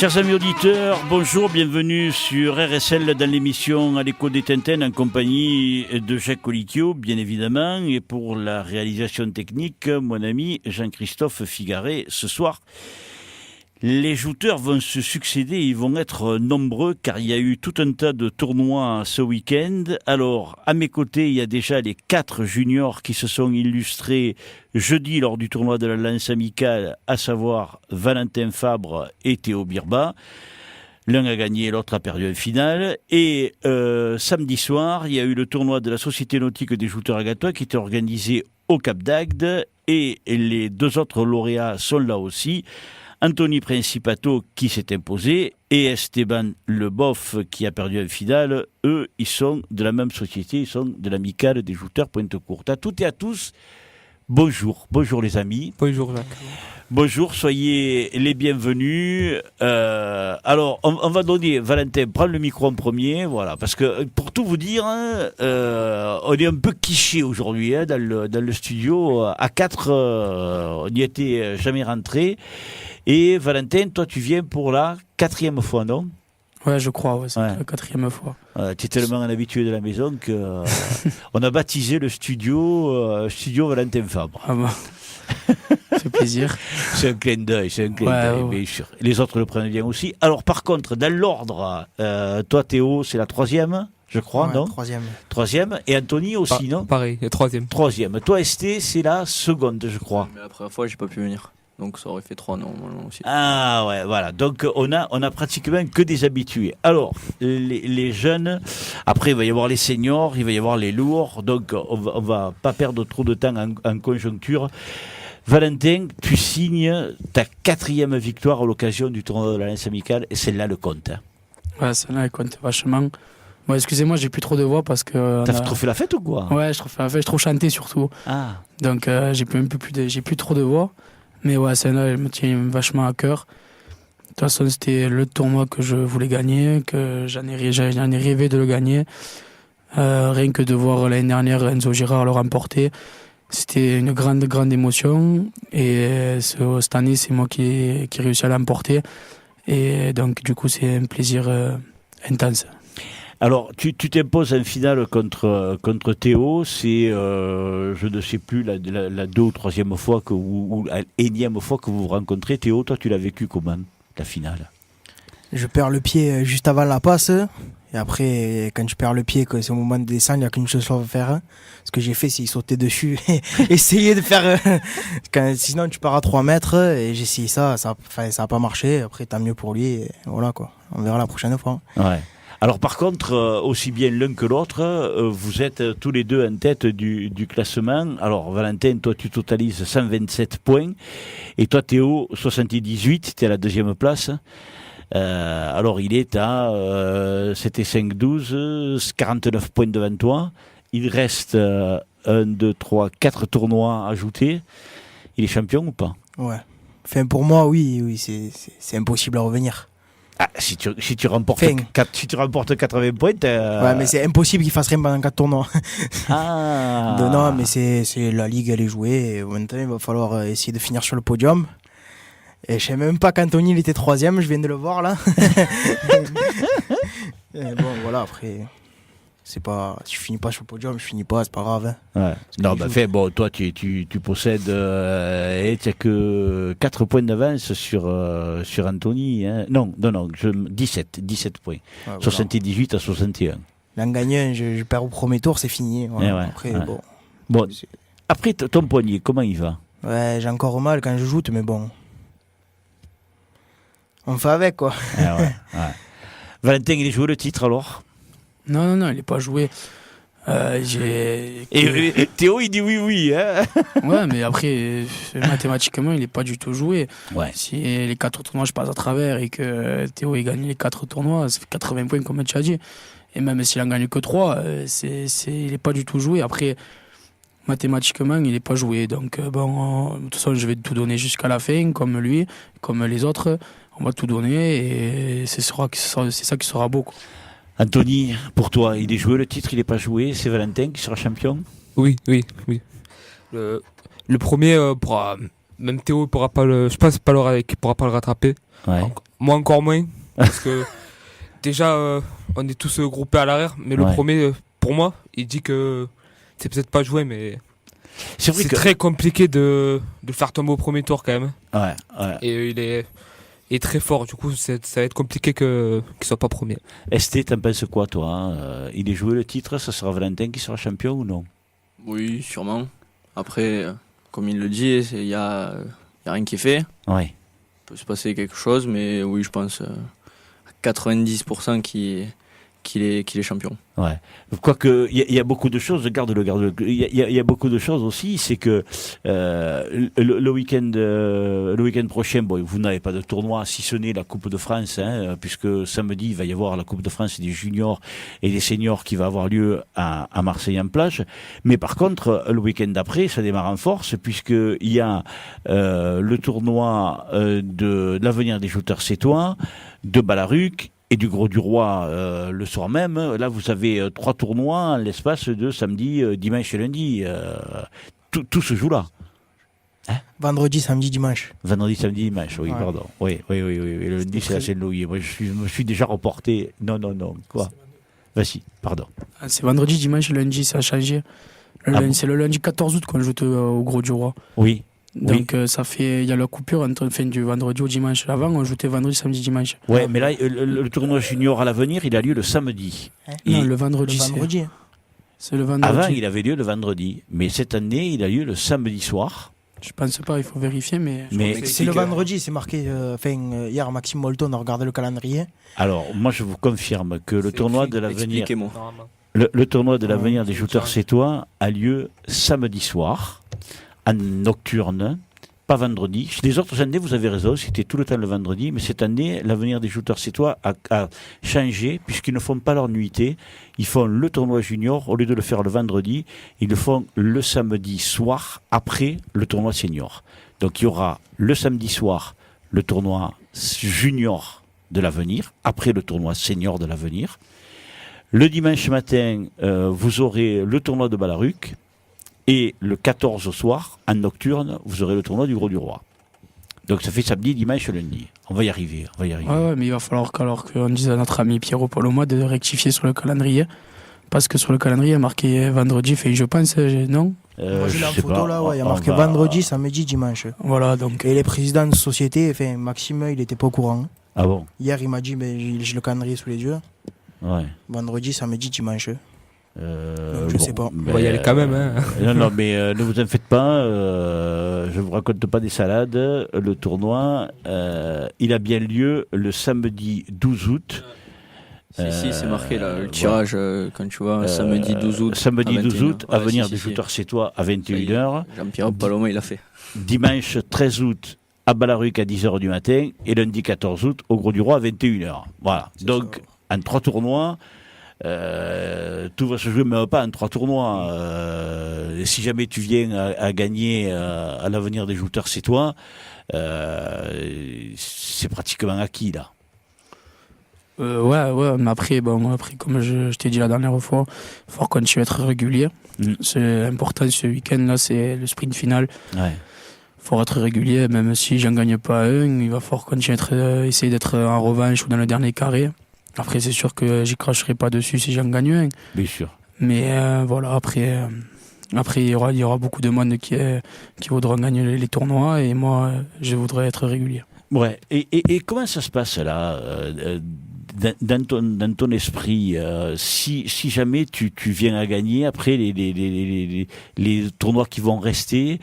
Chers amis auditeurs, bonjour, bienvenue sur RSL dans l'émission À l'écho des Tintins en compagnie de Jacques Colicchio, bien évidemment, et pour la réalisation technique, mon ami Jean-Christophe Figaret. Ce soir, les jouteurs vont se succéder, ils vont être nombreux car il y a eu tout un tas de tournois ce week-end. Alors, à mes côtés, il y a déjà les 4 juniors qui se sont illustrés jeudi lors du tournoi de la Lance Amicale, à savoir Valentin Fabre et Théo Birba. L'un a gagné, l'autre a perdu en finale. Et samedi soir, il y a eu le tournoi de la Société Nautique des Jouteurs Agatois qui était organisé au Cap d'Agde. Et les 2 autres lauréats sont là aussi. Anthony Principato qui s'est imposé et Esteban Leboff qui a perdu en finale. Eux, ils sont de la même société, ils sont de l'Amicale des Jouteurs Pointe-Courte. À toutes et à tous, bonjour. Bonjour les amis. Bonjour Jacques. Bonjour, soyez les bienvenus. Alors, on va donner, Valentin, prends le micro en premier, voilà, parce que pour tout vous dire, on est un peu quiché aujourd'hui dans le studio. À 4, on n'y était jamais rentré. Et Valentin, toi, tu viens pour la 4e fois, non ? Ouais, je crois, c'est la 4e fois. Tu es tellement un habitué de la maison que on a baptisé le studio Valentin Fabre. Ah bon. C'est plaisir. C'est un clin d'œil, bien sûr. Les autres le prennent bien aussi. Alors, par contre, dans l'ordre, toi, Théo, c'est la 3e, je crois, ouais, non ? 3e. Et Anthony aussi, non ? Pareil, la 3e. 3e. Toi, Esté, c'est la 2e, je crois. Mais la première fois, j'ai pas pu venir. Donc ça aurait fait 3 normalement aussi. Ah ouais, voilà. Donc on a pratiquement que des habitués. Alors, les jeunes, après il va y avoir les seniors, il va y avoir les lourds. Donc on va pas perdre trop de temps en conjoncture. Valentin, tu signes ta 4e victoire à l'occasion du tournoi de la Lance Amicale et celle-là le compte. Hein. Ouais, celle-là elle compte vachement. Bon, excusez-moi, j'ai plus trop de voix parce que... T'as trop fait la fête ou quoi ? Ouais, je trouve fait la fête, je trouve chanter surtout. Ah. Donc j'ai plus trop de voix. Mais ouais, celle-là, elle me tient vachement à cœur. De toute façon, c'était le tournoi que je voulais gagner, que j'en ai rêvé de le gagner. Rien que de voir l'année dernière Enzo Girard le remporter, c'était une grande émotion. Et cette année, c'est moi qui ai réussi à l'emporter. Et donc, du coup, c'est un plaisir intense. Alors, tu t'imposes en finale contre Théo, c'est, je ne sais plus, la 2 ou 3e fois ou la énième fois que vous vous rencontrez. Théo, toi, tu l'as vécu comment, la finale ? Je perds le pied juste avant la passe. Et après, quand je perds le pied, que c'est au moment de descendre, il n'y a qu'une chose à faire. Ce que j'ai fait, c'est sauter dessus et essayer de faire... sinon, tu pars à 3 mètres et j'ai essayé ça n'a pas marché. Après, tant mieux pour lui. Et voilà, quoi. On verra la prochaine fois. Ouais. Alors par contre, aussi bien l'un que l'autre, vous êtes tous les deux en tête du classement. Alors Valentin, toi tu totalises 127 points et toi Théo 78, tu es à la 2e place. Alors il est à c'était 5-12, 49 points devant toi. Il reste 1, 2, 3, 4 tournois ajoutés. Il est champion ou pas ? Ouais. Enfin, pour moi, oui, c'est impossible à revenir. Ah, si tu remportes 80 points, ouais, mais c'est impossible qu'il fasse rien pendant 4 tournois. Ah. Non, mais c'est la ligue, elle est jouée. Et maintenant, il va falloir essayer de finir sur le podium. Et je sais même pas qu'Anthony il était 3e, je viens de le voir là. Et bon, voilà, après, c'est pas, si je finis pas sur le podium, je finis pas, c'est pas grave. Hein. Ouais. Non, bah, bon, toi, tu possèdes, tu as que 4 points d'avance sur Anthony. Hein. Non, 17 points. Ouais, 78 à 61. En gagnant, je perds au premier tour, c'est fini. Voilà. Ouais, après, bon. Après, ton poignet, comment il va ? Ouais, j'ai encore mal quand je joue, mais bon. On fait avec, quoi. Ouais. Valentin, il est joué le titre alors ? Non, il n'est pas joué. Et Théo, il dit oui. Hein. Ouais, mais après, mathématiquement, il n'est pas du tout joué. Ouais. Si les 4 tournois, je passe à travers et que Théo il gagne les 4 tournois, ça fait 80 points, comme tu as dit. Et même s'il en gagne que 3, il n'est pas du tout joué. Après, mathématiquement, il n'est pas joué. Donc, de toute façon, je vais tout donner jusqu'à la fin, comme lui, comme les autres. On va tout donner et c'est ça qui sera beau, quoi. Anthony, pour toi, il est joué le titre, il n'est pas joué, c'est Valentin qui sera champion ? Oui. Le premier, même Théo pourra pas le rattraper. Ouais. moi encore moins. Parce que déjà, on est tous groupés à l'arrière. Mais le premier, pour moi, il dit que c'est peut-être pas joué, mais C'est vrai c'est que... très compliqué de le faire tomber au premier tour quand même. Ouais. Et il est très fort. Du coup, ça va être compliqué qu'il soit pas premier. ST, t'en penses quoi, toi, hein? Il est joué le titre, ça sera Valentin qui sera champion ou non? Oui, sûrement. Après, comme il le dit, il y a rien qui est fait. Ouais. Il peut se passer quelque chose, mais oui, je pense à 90% qu'il est champion. Ouais. Quoique, il y a beaucoup de choses, garde-le. Il y a beaucoup de choses aussi, c'est que le week-end prochain, bon, vous n'avez pas de tournoi, si ce n'est la Coupe de France, hein, puisque samedi, il va y avoir la Coupe de France des juniors et des seniors qui va avoir lieu à Marseille en plage. Mais par contre, le week-end d'après, ça démarre en force, puisqu'il y a le tournoi de l'avenir des shooters sétois, de Balaruc, et du Gros du Roi le soir même. Là, vous avez 3 tournois en l'espace de samedi, dimanche et lundi. Tout se joue là. Vendredi, samedi, dimanche. Vendredi, samedi, dimanche, oui, Ouais. pardon. Oui. Le lundi, c'est la Seine-Louis. Moi, je me suis déjà reporté. Non. Quoi? Vas-y, pardon. C'est vendredi, dimanche, lundi, ça a changé. Bon C'est le lundi 14 août qu'on joue au Gros du Roi. Oui. Donc il y a la coupure entre fin du vendredi au dimanche. Avant, on jouait vendredi, samedi, dimanche. Ouais, mais là, le tournoi junior à l'avenir, il a lieu le samedi. Non, le Le vendredi, vendredi. c'est le vendredi. Avant, il avait lieu le vendredi. Mais cette année, il a lieu le samedi soir. Je pense pas, il faut vérifier, mais... Mais C'est le vendredi, c'est marqué. Hier, Maxime Molton a regardé le calendrier. alors, moi, je vous confirme que le C'est tournoi écrit, de l'avenir... Expliquez-moi. Normalement. Le tournoi de l'avenir des c'est shooters tirage. sétois a lieu samedi soir, en nocturne, pas vendredi. Les autres années, vous avez raison, c'était tout le temps le vendredi, mais cette année, l'avenir des shooters sétois a changé, puisqu'ils ne font pas leur nuitée. Ils font le tournoi junior, au lieu de le faire le vendredi, ils le font le samedi soir, après le tournoi senior. Donc il y aura le samedi soir, le tournoi junior de l'avenir, après le tournoi senior de l'avenir. Le dimanche matin, vous aurez le tournoi de Balaruc. Et le 14 au soir, en nocturne, vous aurez le tournoi du Gros du Roi. Donc ça fait samedi, dimanche, lundi. On va y arriver. Ouais, mais il va falloir qu'on dise à notre ami Pierrot Paloma de rectifier sur le calendrier. Parce que sur le calendrier, il y a marqué vendredi, je pense, non? Moi, j'ai je la sais photo pas. là, ouais, il y a On marqué va- vendredi, samedi, dimanche. Voilà, donc... Et les présidents de société, Maxime, il était pas au courant. Ah bon? Hier, il m'a dit, j'ai le calendrier sous les yeux. Ouais. Vendredi, samedi, dimanche. Je sais pas. On va y aller quand même. Hein. Non, mais ne vous en faites pas. Je vous raconte pas des salades. Le tournoi, il a bien lieu le samedi 12 août. Si, c'est marqué là, le tirage, quand tu vois, samedi 12 août. Samedi à 12 août, 21. à venir si, des si. shooters sétois à Ça y est. 21h. Jean-Pierre Paloma, il a fait. Dimanche 13 août à Balaruc à 10h du matin. Et lundi 14 août au Gros du Roi à 21h. Voilà. C'est Donc, en 3 tournois. Tout va se jouer, mais pas en 3 tournois. Si jamais tu viens à gagner à l'avenir des shooters, c'est toi. C'est pratiquement acquis là. Ouais, mais après, comme je t'ai dit la dernière fois, il faut continuer à être régulier. C'est important ce week-end-là, c'est le sprint final. Ouais. Il faut être régulier, même si j'en gagne pas un, il va falloir continuer à essayer d'être en revanche ou dans le dernier carré. Après, c'est sûr que j'y cracherai pas dessus si j'en gagne un. Bien sûr. Mais voilà, après il y aura beaucoup de monde qui voudront gagner les tournois et moi, je voudrais être régulier. Ouais. Et comment ça se passe là dans ton esprit, si jamais tu viens à gagner, après les tournois qui vont rester,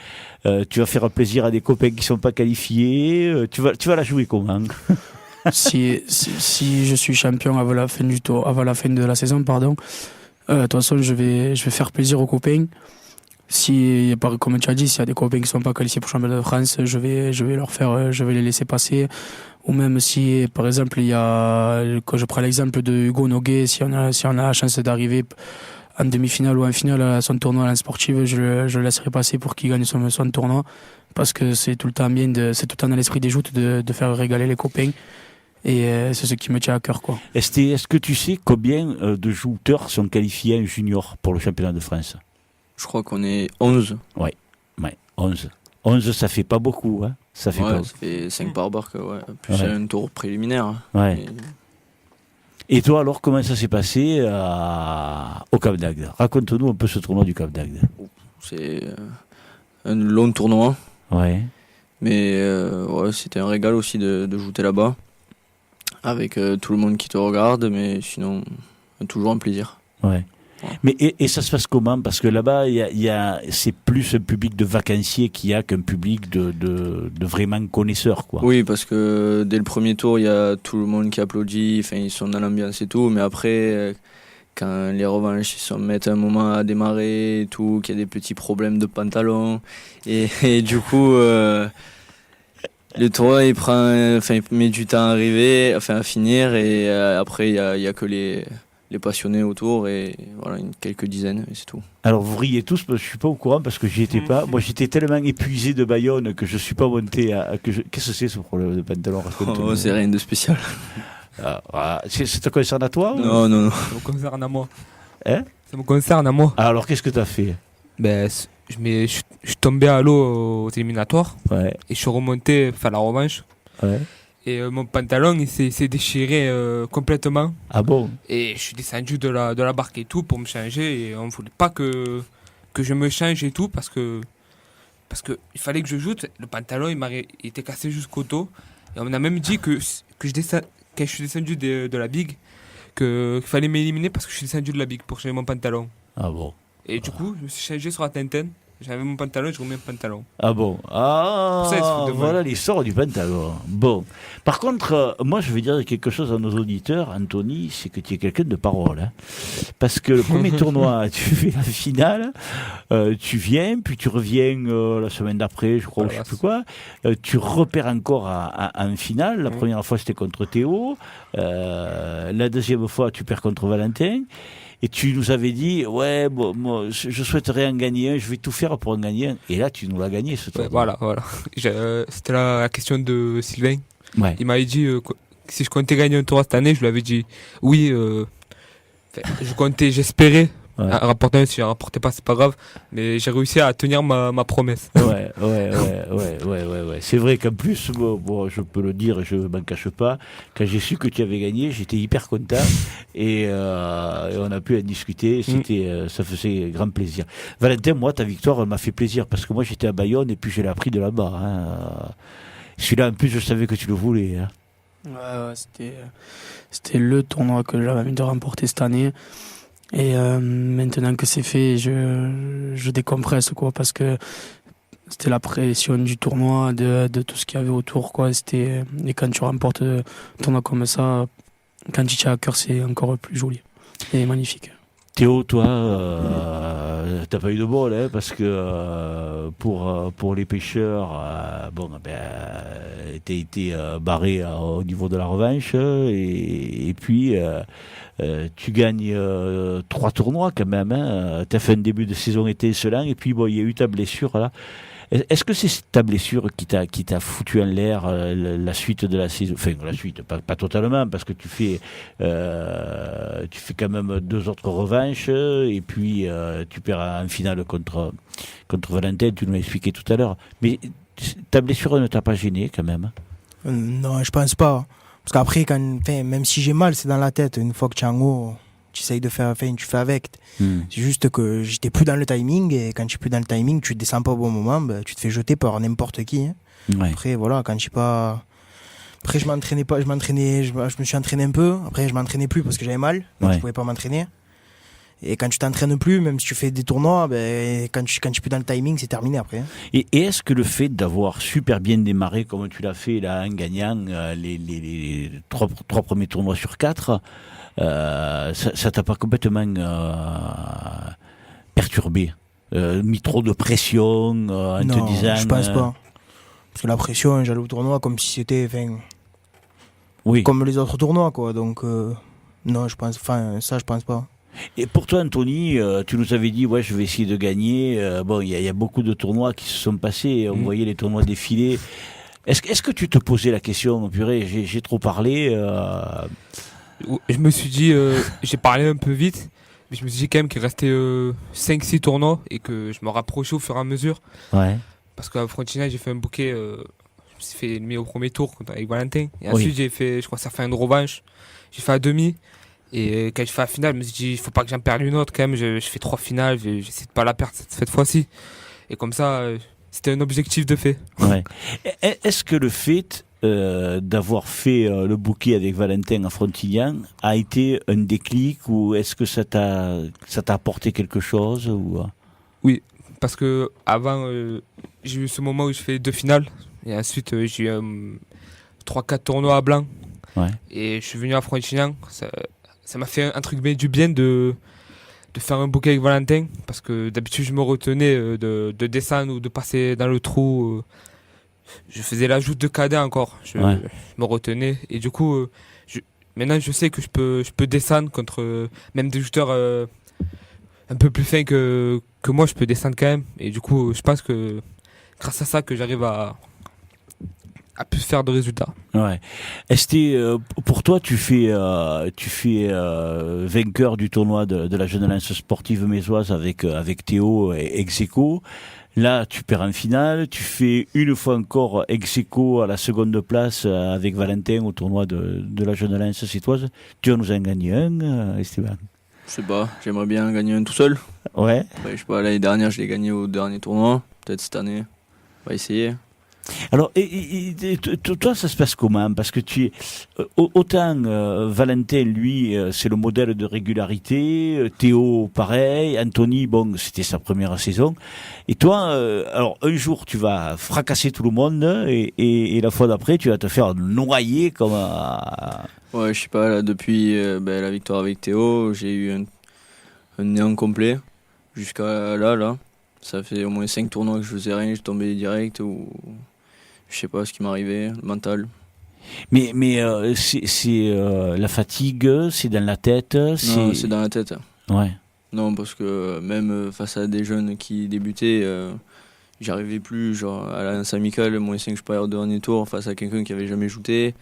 tu vas faire plaisir à des copains qui sont pas qualifiés, tu vas la jouer comment? si je suis champion avant la fin de la saison, pardon, de toute façon, je vais faire plaisir aux copains. Comme tu as dit, s'il y a des copains qui sont pas qualifiés pour le championnat de France, je vais les laisser passer. Ou même si, par exemple, quand je prends l'exemple de Hugo Noguet, si on a la chance d'arriver en demi-finale ou en finale à son tournoi en sportive, je le laisserai passer pour qu'il gagne son tournoi. Parce que c'est tout le temps c'est tout le temps dans l'esprit des joutes de faire régaler les copains. Et c'est ce qui me tient à cœur, quoi. Est-ce que tu sais combien de shooters sont qualifiés en junior pour le championnat de France? Je crois qu'on est 11. Ouais, 11. 11, ça fait pas beaucoup. Hein. Ça fait pas... Ça fait 5 par barque, plus un tour préliminaire. Ouais. Et toi, alors, comment ça s'est passé au Cap d'Agde? Raconte-nous un peu ce tournoi du Cap d'Agde. C'est un long tournoi. Ouais. Mais c'était un régal aussi de jouer là-bas. Avec tout le monde qui te regarde, mais sinon, toujours un plaisir. Ouais. Mais et ça se passe comment? Parce que là-bas, c'est plus un public de vacanciers qu'il y a qu'un public de vraiment connaisseurs, quoi. Oui, parce que dès le premier tour, il y a tout le monde qui applaudit, enfin, ils sont dans l'ambiance et tout, mais après, quand les revanches se mettent un moment à démarrer et tout, qu'il y a des petits problèmes de pantalon, et du coup, le tournoi, il met du temps à arriver, à finir, et après, il y a que les passionnés autour, et voilà, quelques dizaines, et c'est tout. Alors vous riez tous, parce que je suis pas au courant, parce que j'y étais pas. Moi, j'étais tellement épuisé de Bayonne que je suis pas monté Qu'est-ce que c'est ce problème de pantalon? C'est rien de spécial. Ça te concerne à toi? Non. Ça me concerne à moi. Hein? Ça me concerne à moi. Alors, qu'est-ce que tu as fait? Je suis tombé à l'eau aux éliminatoires. Ouais. Et je suis remonté faire la revanche. Ouais. Et mon pantalon, il s'est déchiré complètement. Ah bon? Et je suis descendu de la barque et tout pour me changer. Et on ne voulait pas que je me change et tout parce que il fallait que je joue. Le pantalon, il était cassé jusqu'au dos. Et on m'a même dit que quand je suis descendu de la big, qu'il fallait m'éliminer parce que je suis descendu de la big pour changer mon pantalon. Ah bon? Et du coup, je me suis changé sur la Tintin. J'avais mon pantalon et je remets un pantalon. Ah bon? Voilà l'histoire du pantalon. Bon. Par contre, moi je vais dire quelque chose à nos auditeurs, Anthony, c'est que tu es quelqu'un de parole. Hein. Parce que le premier tournoi, tu fais la finale, tu viens, puis tu reviens la semaine d'après, je crois, je sais plus quoi. Tu repères encore en finale. La première fois c'était contre Théo. La deuxième fois tu perds contre Valentin. Et tu nous avais dit, moi, je souhaiterais en gagner un, je vais tout faire pour en gagner un. Et là, tu nous l'as gagné, ce tournoi. Voilà. C'était la question de Sylvain. Ouais. Il m'avait dit si je comptais gagner un tournoi cette année, je lui avais dit oui. J'espérais rapporter un. Si je ne rapportais pas, c'est pas grave. Mais j'ai réussi à tenir ma promesse. Ouais. C'est vrai qu'en plus, bon, je peux le dire, je m'en cache pas. Quand j'ai su que tu avais gagné, j'étais hyper content et on a pu en discuter. Ça faisait grand plaisir. Valentin, moi, ta victoire m'a fait plaisir parce que moi, j'étais à Bayonne et puis je l'ai appris de là-bas. Hein. Celui-là, en plus, je savais que tu le voulais. Hein. Ouais, c'était le tournoi que j'avais envie de remporter cette année. Et maintenant que c'est fait, je décompresse quoi, parce que c'était la pression du tournoi, de tout ce qu'il y avait autour quoi. Et quand tu remportes un tournoi comme ça, quand tu tiens à cœur, c'est encore plus joli et magnifique. Théo, toi, t'as pas eu de bol, hein, parce que pour les pêcheurs, t'as été barré au niveau de la revanche, et puis tu gagnes 3 tournois quand même. Hein, t'as fait un début de saison étincelant, et puis il y a eu ta blessure là. Est-ce que c'est ta blessure qui t'a foutu en l'air la suite de la saison? Enfin, la suite, pas totalement, parce que tu fais quand même 2 autres revanches, et puis tu perds en finale contre Valentin, tu nous l'as expliqué tout à l'heure. Mais ta blessure ne t'a pas gêné quand même? Non, je pense pas. Parce qu'après, même si j'ai mal, c'est dans la tête. Une fois que tu es en haut, tu essayes de faire, tu fais avec. C'est juste que j'étais plus dans le timing, et quand tu es plus dans le timing, tu descends pas au bon moment, tu te fais jeter par n'importe qui. Hein. Ouais. Après, voilà, quand je suis pas. Après, je me suis entraîné un peu. Après, je m'entraînais plus parce que j'avais mal, donc je pouvais pas m'entraîner. Et quand tu t'entraînes plus, même si tu fais des tournois, quand tu es plus dans le timing, c'est terminé après. Hein. Et est-ce que le fait d'avoir super bien démarré comme tu l'as fait là en gagnant les 3 premiers tournois sur 4, ça t'a pas complètement perturbé, mis trop de pression en te disant... Non, je pense pas. Parce que la pression, j'allais au tournoi comme si c'était comme les autres tournois, quoi. Donc, non, je pense pas. Et pour toi, Anthony, tu nous avais dit, je vais essayer de gagner. Il y a beaucoup de tournois qui se sont passés. On voyait les tournois défiler. Est-ce que tu te posais la question, purée, j'ai trop parlé Je me suis dit, j'ai parlé un peu vite, mais je me suis dit quand même qu'il restait 5-6 tournois et que je me rapprochais au fur et à mesure. Ouais. Parce qu'à Frontignan, j'ai fait un bouquet, je me suis fait mis au premier tour avec Valentin. Et ensuite, j'ai fait, je crois que ça fait une revanche. J'ai fait à demi. Et quand j'ai fait la finale, je me suis dit, il faut pas que j'en perde une autre quand même. Je fais 3 finales, j'essaie de pas la perdre cette fois-ci. Et comme ça, c'était un objectif de fait. Ouais. Est-ce que le fait d'avoir fait le bouquet avec Valentin à Frontignan a été un déclic ou est-ce que ça t'a apporté quelque chose ou... Oui, parce que avant, j'ai eu ce moment où je fais 2 finales. Et ensuite, j'ai eu 3-4 tournois à blanc. Ouais. Et je suis venu à Frontignan. Ça m'a fait un truc du bien de faire un bouquet avec Valentin. Parce que d'habitude, je me retenais de descendre ou de passer dans le trou. Je faisais l'ajout de cadet encore. Je me retenais. Et du coup, maintenant, je sais que je peux descendre contre même des shooters un peu plus fins que moi. Je peux descendre quand même. Et du coup, je pense que grâce à ça, que j'arrive à plus faire de résultats. Ouais. Pour toi, tu fais vainqueur du tournoi de la Jeune Alliance Sportive Mésoise avec Théo et ex-aequo. Là, tu perds en finale. Tu fais une fois encore ex-aequo à la seconde place avec Valentin au tournoi de la Jeune Alliance Sétoise. Tu vas nous en gagner un, Esteban? Je sais pas, j'aimerais bien gagner un tout seul. Ouais. Je sais pas, l'année dernière, je l'ai gagné au dernier tournoi. Peut-être cette année. On va essayer. Alors, toi, ça se passe comment? Parce que autant Valentin, lui, c'est le modèle de régularité, Théo, pareil, Anthony, bon, c'était sa première saison. Et toi, alors, un jour, tu vas fracasser tout le monde, et la fois d'après, tu vas te faire noyer comme Ouais, je sais pas, là, depuis la victoire avec Théo, j'ai eu un néant complet. Jusqu'à là. Ça fait au moins 5 tournois que je faisais rien, je tombais direct ou... Je sais pas ce qui m'arrivait, le mental. Mais c'est la fatigue, c'est dans la tête. Non, c'est dans la tête. Ouais. Non, parce que même face à des jeunes qui débutaient, j'arrivais plus. Genre à l'Alliance Amicale, moins 5 je perds au dernier tour face à quelqu'un qui avait jamais jouté,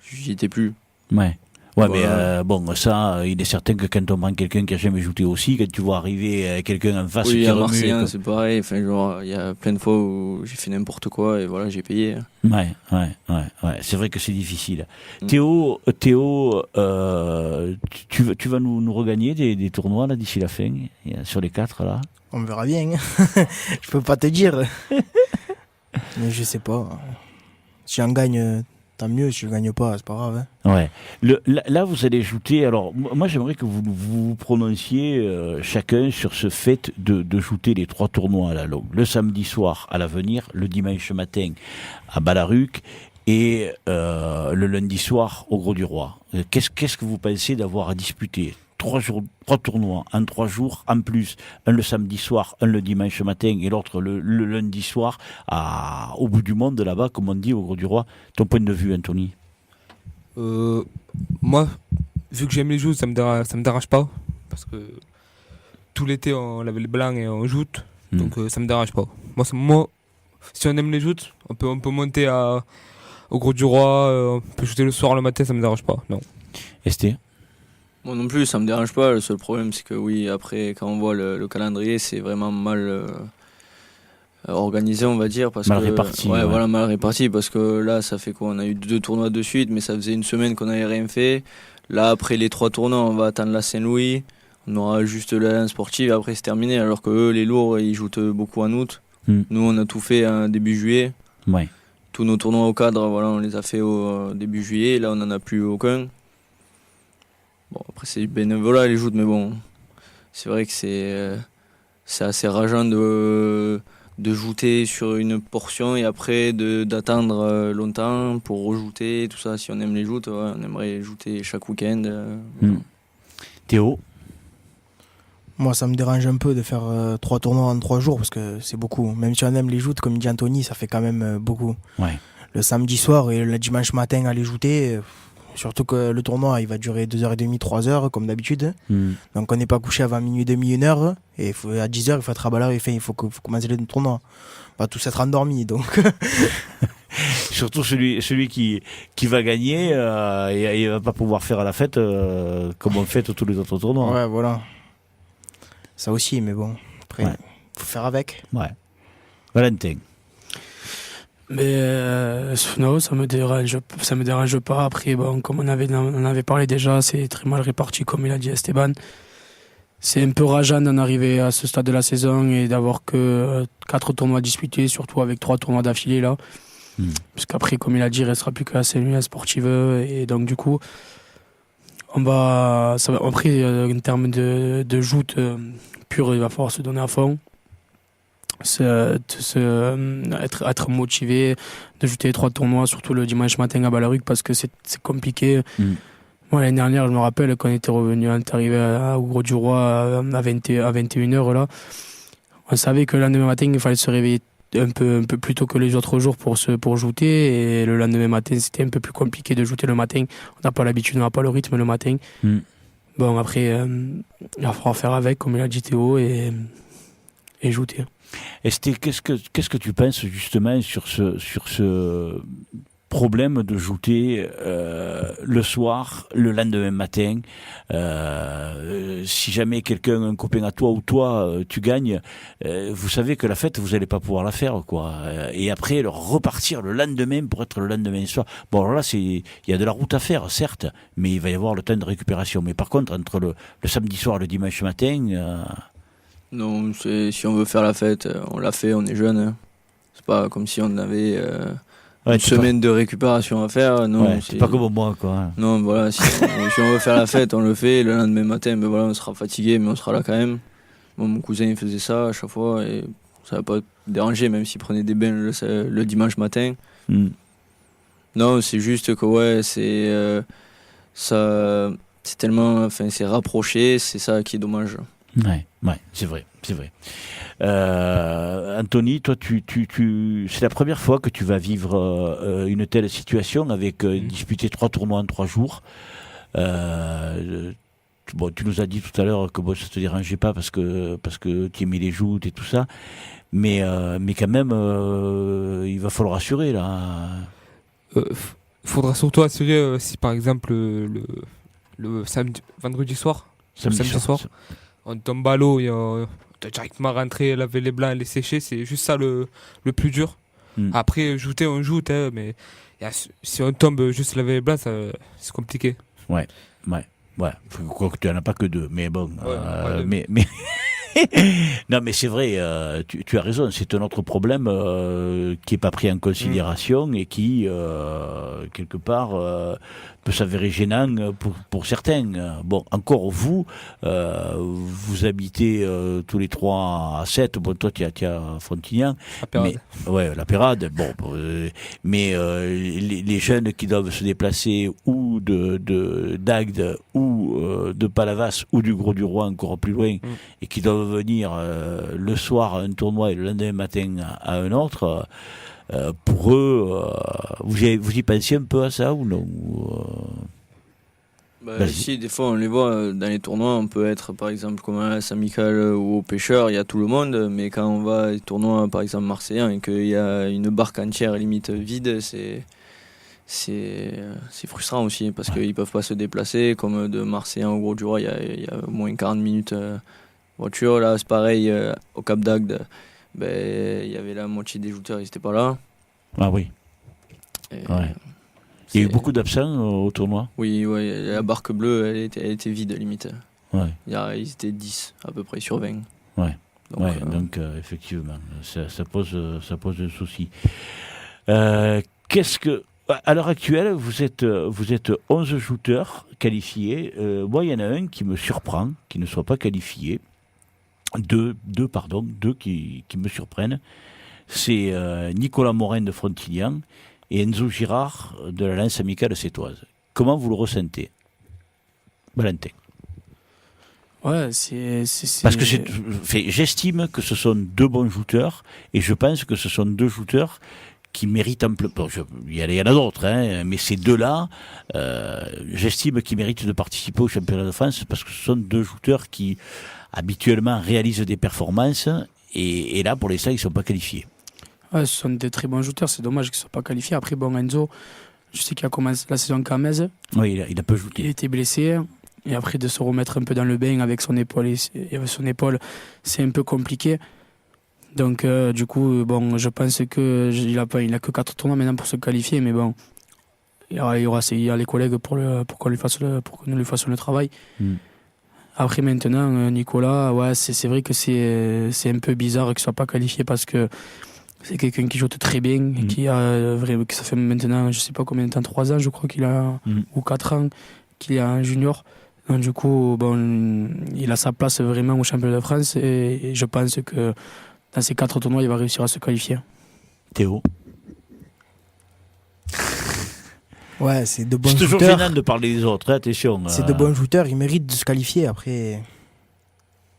j'y étais plus. Ouais. Ouais, voilà. Mais bon, ça, il est certain que quand on prend quelqu'un qui a jamais joué aussi, quand tu vois arriver quelqu'un en face oui, qui à remue... Marseille, c'est pareil. Enfin, genre, il y a plein de fois où j'ai fait n'importe quoi et voilà, j'ai payé. Ouais. C'est vrai que c'est difficile. Théo, tu vas nous regagner des tournois là d'ici la fin, sur les 4 là? On verra bien. Je peux pas te dire. Mais je sais pas. Si j'en gagne, tant mieux. Si je gagne pas, c'est pas grave. Hein. Ouais. Là, vous allez jouer. Alors, moi, j'aimerais que vous prononciez chacun sur ce fait de jouer les 3 tournois à la longue. Le samedi soir à l'Avenir, le dimanche matin à Balaruc et le lundi soir au Gros du Roi. Qu'est-ce que vous pensez d'avoir à disputer 3 tournois en 3 jours, en plus, un le samedi soir, un le dimanche matin et l'autre le lundi soir, au bout du monde là-bas, comme on dit, au Gros du Roi. Ton point de vue, Anthony? Moi, vu que j'aime les joutes, ça me dérange pas. Parce que tout l'été, on avait les blancs et on joute. Donc ça me dérange pas. Moi, si on aime les joutes, on peut monter au Gros du Roi, on peut shooter le soir, le matin, ça me dérange pas. Non. Esté? Moi non plus, ça me dérange pas. Le seul problème, c'est que oui, après, quand on voit le calendrier, c'est vraiment mal organisé, on va dire. Mal réparti. Ouais, voilà, mal réparti. Parce que là, ça fait quoi? On a eu 2 tournois de suite, mais ça faisait une semaine qu'on n'avait rien fait. Là, après les 3 tournois, on va attendre la Saint-Louis. On aura juste l'Alliance Sportive et après, c'est terminé. Alors que eux, les lourds, ils jouent beaucoup en août. Nous, on a tout fait en début juillet. Ouais. Tous nos tournois au cadre, voilà, on les a fait au début juillet. Là, on n'en a plus aucun. Bon, après, c'est bénévolat les joutes, mais bon, c'est vrai que c'est assez rageant de jouter sur une portion et après d'attendre longtemps pour rejouter, tout ça. Si on aime les joutes, ouais, on aimerait jouter chaque week-end. Théo? Moi, ça me dérange un peu de faire 3 tournois en 3 jours parce que c'est beaucoup. Même si on aime les joutes, comme dit Anthony, ça fait quand même beaucoup. Ouais. Le samedi soir et le dimanche matin aller jouter... Surtout que le tournoi, il va durer 2h30, 3h, comme d'habitude. Donc, on n'est pas couché avant minuit, demi, 1h. Et à 10h, il faut être à Ballard, il faut commencer le tournoi. On va tous être endormis, donc. Surtout celui qui va gagner, et il va pas pouvoir faire la fête comme on fait tous les autres tournois. Ouais, voilà. Ça aussi, mais bon. Après, faut faire avec. Ouais. Valentin? Mais non, ça me dérange pas. Après, bon, comme on avait parlé déjà, c'est très mal réparti, comme il a dit Esteban. C'est un peu rageant d'en arriver à ce stade de la saison et d'avoir que 4 tournois disputés, surtout avec 3 tournois d'affilée là. Parce qu'après, comme il a dit, il restera plus que la CNUS sportive. Et donc, du coup, après, en termes de joute pure, il va falloir se donner à fond. Être motivé de jouer les 3 tournois, surtout le dimanche matin à Ballaruc, parce que c'est compliqué. Moi, l'année dernière, je me rappelle, quand on était revenu, on est arrivé au Gros du Roi à 21h, là, on savait que le lendemain matin, il fallait se réveiller un peu plus tôt que les autres jours pour jouer, et le lendemain matin, c'était un peu plus compliqué de jouer le matin. On n'a pas l'habitude, on n'a pas le rythme le matin. Bon, après, il va falloir faire avec, comme il a dit Théo, et jouer. Esther, qu'est-ce que tu penses justement sur ce problème de jouer le soir, le lendemain matin? Si jamais quelqu'un, un copain à toi ou toi, tu gagnes, vous savez que la fête, vous n'allez pas pouvoir la faire, quoi. Et après, repartir le lendemain pour être le lendemain soir. Bon, alors là, il y a de la route à faire, certes, mais il va y avoir le temps de récupération. Mais par contre, entre le samedi soir et le dimanche matin... Non, si on veut faire la fête, on l'a fait, on est jeune. Hein. C'est pas comme si on avait une semaine de récupération à faire. Non, ouais, c'est pas comme moi, quoi. Non, voilà, si on veut faire la fête, on le fait. Le lendemain matin, ben voilà, on sera fatigué, mais on sera là quand même. Bon, mon cousin, il faisait ça à chaque fois et ça va pas déranger, même s'il prenait des bains le dimanche matin. Non, c'est juste que, ouais, c'est tellement, enfin, c'est rapproché, c'est ça qui est dommage. Ouais, c'est vrai. Anthony, toi, c'est la première fois que tu vas vivre une telle situation avec disputer 3 tournois en 3 jours. Tu nous as dit tout à l'heure que ça te dérangeait pas parce que tu aimais les joutes et tout ça, mais quand même, il va falloir assurer là. Faudra surtout assurer si par exemple le vendredi soir, samedi soir. On tombe à l'eau et on doit directement rentrer, laver les blancs, les sécher. C'est juste ça le plus dur. Après, on joue, mais si on tombe juste laver les blancs, c'est compliqué. Ouais. Quoi que tu n'en as pas que 2. Mais bon, mais non, mais c'est vrai, tu as raison, c'est un autre problème qui n'est pas pris en considération et qui, quelque part, peut s'avérer gênant pour certains. Bon, encore vous habitez tous les 3 à 7, bon, toi tu as Frontignan. La Pérade. Ouais, la Pérade, bon, mais les jeunes qui doivent se déplacer ou d'Agde ou de Palavas ou du Gros du Roi encore plus loin et qui doivent venir le soir à un tournoi et le lendemain matin à un autre, pour eux, vous y pensez un peu à ça ou non? Si, des fois on les voit dans les tournois, on peut être par exemple comme à Saint-Michel ou au Pêcheur, il y a tout le monde, mais quand on va à des tournois par exemple marseillais et qu'il y a une barque entière limite vide, c'est frustrant aussi parce qu'ils peuvent pas se déplacer. Comme de Marseille au Gros du Roi, il y a au moins 40 minutes voiture. Là c'est pareil, au Cap d'Agde, il y avait la moitié des jouteurs, ils n'étaient pas là. Ah oui. Ouais. Il y a eu beaucoup d'absents au tournoi. Oui, la barque bleue, elle était vide limite. Ouais. Ils étaient 10 à peu près sur 20. Ouais. Donc effectivement, ça pose un souci. À l'heure actuelle, vous êtes 11 shooters qualifiés. Moi, il y en a un qui me surprend, qui ne soit pas qualifié. Deux qui me surprennent. C'est Nicolas Morin de Frontignan et Enzo Girard de la Lance Amicale Sétoise. Comment vous le ressentez, Valentin? Ouais, Parce que j'estime que ce sont 2 bons shooters et je pense que ce sont 2 shooters qui méritent amplement. Il y en a d'autres, hein, mais ces 2-là, j'estime qu'ils méritent de participer au championnat de France parce que ce sont 2 shooters qui habituellement réalisent des performances et là, pour l'instant, ils ne sont pas qualifiés. Ouais, ce sont des très bons shooters, c'est dommage qu'ils ne soient pas qualifiés. Après, Enzo, je sais qu'il a commencé la saison à Metz. Oui, il a peu joué. Il était blessé. Et après, de se remettre un peu dans le bain avec son épaule, c'est un peu compliqué. Donc du coup, bon, je pense qu'il a que 4 tournois maintenant pour se qualifier, mais bon, il y a les collègues pour qu'on nous lui fassions le travail. Après maintenant, Nicolas, ouais, c'est vrai que c'est un peu bizarre qu'il soit pas qualifié parce que c'est quelqu'un qui joue très bien, et que ça fait maintenant, je sais pas combien de temps, 3 ans, je crois qu'il a, ou 4 ans, qu'il est un junior. Donc du coup, bon, il a sa place vraiment au championnat de France et je pense que dans ces 4 tournois, il va réussir à se qualifier. Théo. Ouais, c'est de bons C'est toujours shooters. gênant de parler des autres, attention. C'est de bons shooters, ils méritent de se qualifier. Après,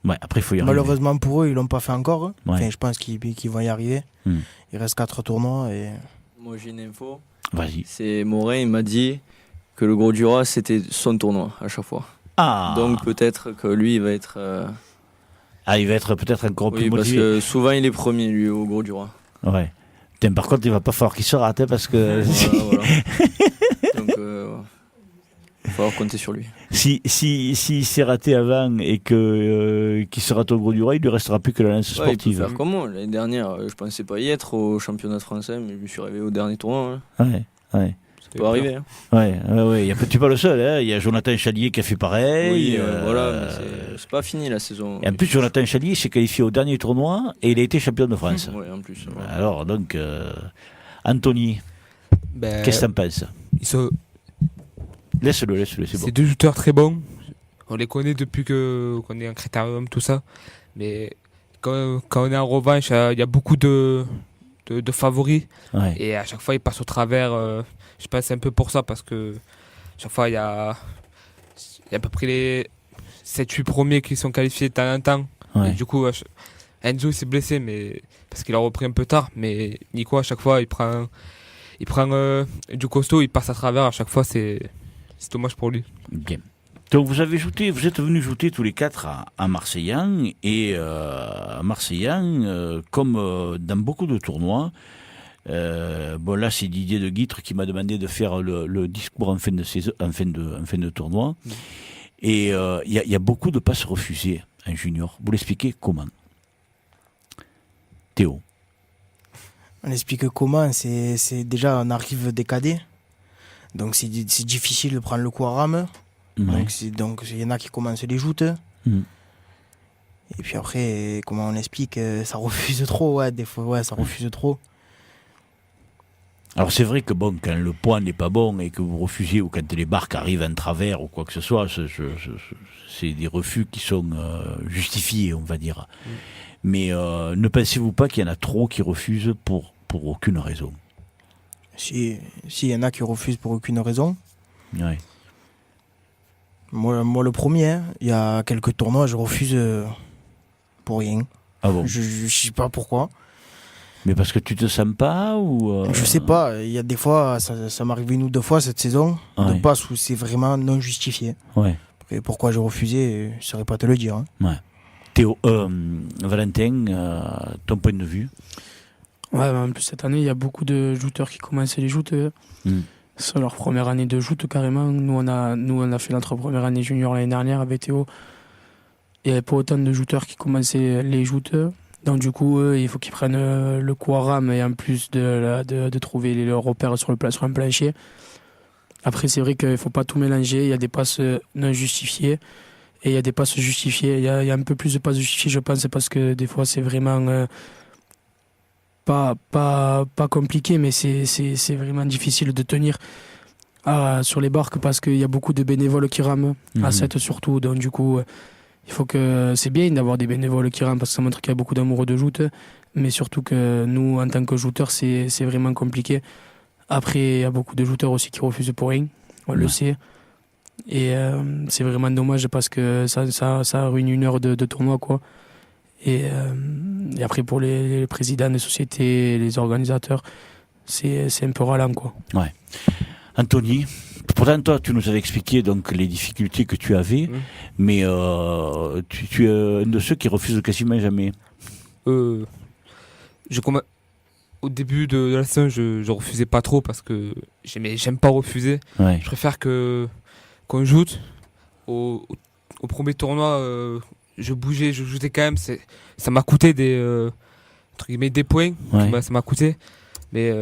Ouais, après, il faut y arriver. malheureusement pour eux, ils l'ont pas fait encore. Ouais. Enfin, je pense qu'ils vont y arriver. Il reste 4 tournois. Et... Moi j'ai une info. Vas-y. C'est Morin, il m'a dit que le Gros du Roi c'était son tournoi à chaque fois. Ah. Donc peut-être que lui il va être. Il va être peut-être encore plus Oui, parce motivé. que souvent il est premier lui au Gros du Roi. Ouais. Putain, par contre, il va pas falloir qu'il se rate, hein, parce que Voilà. Donc il va falloir compter sur lui. si s'est raté avant et qu'il se rate au Gros du Roi, il lui restera plus que la lance Ouais, il peut sportive. faire comme moi. L'année dernière, je pensais pas y être au championnat français, mais je me suis réveillé au dernier tournoi. Ouais. Ça peut arriver. Hein. Ouais. Tu es pas le seul, hein. Il y a Jonathan Chalier qui a fait pareil. Oui, voilà, mais c'est pas fini la saison. Et en plus, Jonathan Chalier s'est qualifié au dernier tournoi et il a été champion de France. Ouais, en plus. Ouais. Alors, donc, Anthony, Ben, qu'est-ce que t'en penses? Laisse-le, c'est bon. C'est 2 shooters très bons. On les connaît depuis qu'on est en critérium, tout ça. Mais quand on est en revanche, il y a beaucoup de favoris. Ouais. Et à chaque fois, ils passent au travers. Je pense que c'est un peu pour ça, parce que chaque fois, il y a à peu près les 7-8 premiers qui sont qualifiés de temps en temps. Ouais. Et du coup, Enzo s'est blessé, mais parce qu'il a repris un peu tard. Mais Nico, à chaque fois, il prend du costaud, il passe à travers. À chaque fois, c'est dommage pour lui. Bien. Donc vous êtes venus jouer tous les 4 à Marseillan, et à Marseillan, comme dans beaucoup de tournois, bon là c'est Didier de Guitre qui m'a demandé de faire le discours en fin de saison, en fin de tournoi, et il y a beaucoup de passes refusées en junior. Vous l'expliquez comment? Théo. On explique comment. C'est déjà, on arrive des cadets. Donc c'est difficile de prendre le coup à rame. Ouais. Donc il y en a qui commencent les joutes. Et puis après, comment on explique, ça refuse trop. Ouais, des fois, ouais, ça refuse trop. Alors c'est vrai que bon, quand le point n'est pas bon et que vous refusez, ou quand les barques arrivent en travers ou quoi que ce soit, c'est des refus qui sont justifiés, on va dire. Mais ne pensez-vous pas qu'il y en a trop qui refusent pour aucune raison? Si y en a qui refusent pour aucune raison. Ouais. Moi le premier, hein, il y a quelques tournois, je refuse pour rien. Ah bon? Je sais pas pourquoi. Mais parce que tu te sens pas, ou Je sais pas, il y a des fois, ça m'est arrivé 1 ou 2 fois cette saison, Ouais. de passes où c'est vraiment non justifié. Ouais. Et pourquoi j'ai refusé, je saurais pas te le dire. Hein. Ouais. Théo, Valentin, ton point de vue? Ouais, en plus cette année, il y a beaucoup de jouteurs qui commencent les joutes. C'est leur première année de joute carrément. Nous, on a fait notre première année junior l'année dernière avec Théo. Il n'y avait pas autant de jouteurs qui commençaient les joutes. Donc du coup, il faut qu'ils prennent le coup à rame, et en plus de trouver les repères sur un plancher. Après, c'est vrai qu'il ne faut pas tout mélanger. Il y a des passes non justifiées et il y a des passes justifiées. Il y a un peu plus de passes justifiées, je pense, parce que des fois, c'est vraiment pas compliqué, mais c'est vraiment difficile de tenir sur les barques, parce qu'il y a beaucoup de bénévoles qui rament, à 7 surtout. Donc du coup, il faut que c'est bien d'avoir des bénévoles qui rament, parce que ça montre qu'il y a beaucoup d'amoureux de joute, mais surtout que nous, en tant que jouteurs, c'est vraiment compliqué. Après, il y a beaucoup de jouteurs aussi qui refusent pour rien, on le sait. Et c'est vraiment dommage, parce que ça ruine 1 heure de tournoi, quoi. Et après, pour les présidents des sociétés, les organisateurs, c'est un peu ralent, quoi. Ouais. Anthony, pourtant toi, tu nous avais expliqué donc les difficultés que tu avais, mais tu es un de ceux qui refusent quasiment jamais. Au début de la saison, je refusais pas trop, parce que j'aime pas refuser. Ouais. Je préfère qu'on joute. Au premier tournoi, je joutais quand même. Ça m'a coûté entre guillemets des points, Ouais. ça m'a coûté. Mais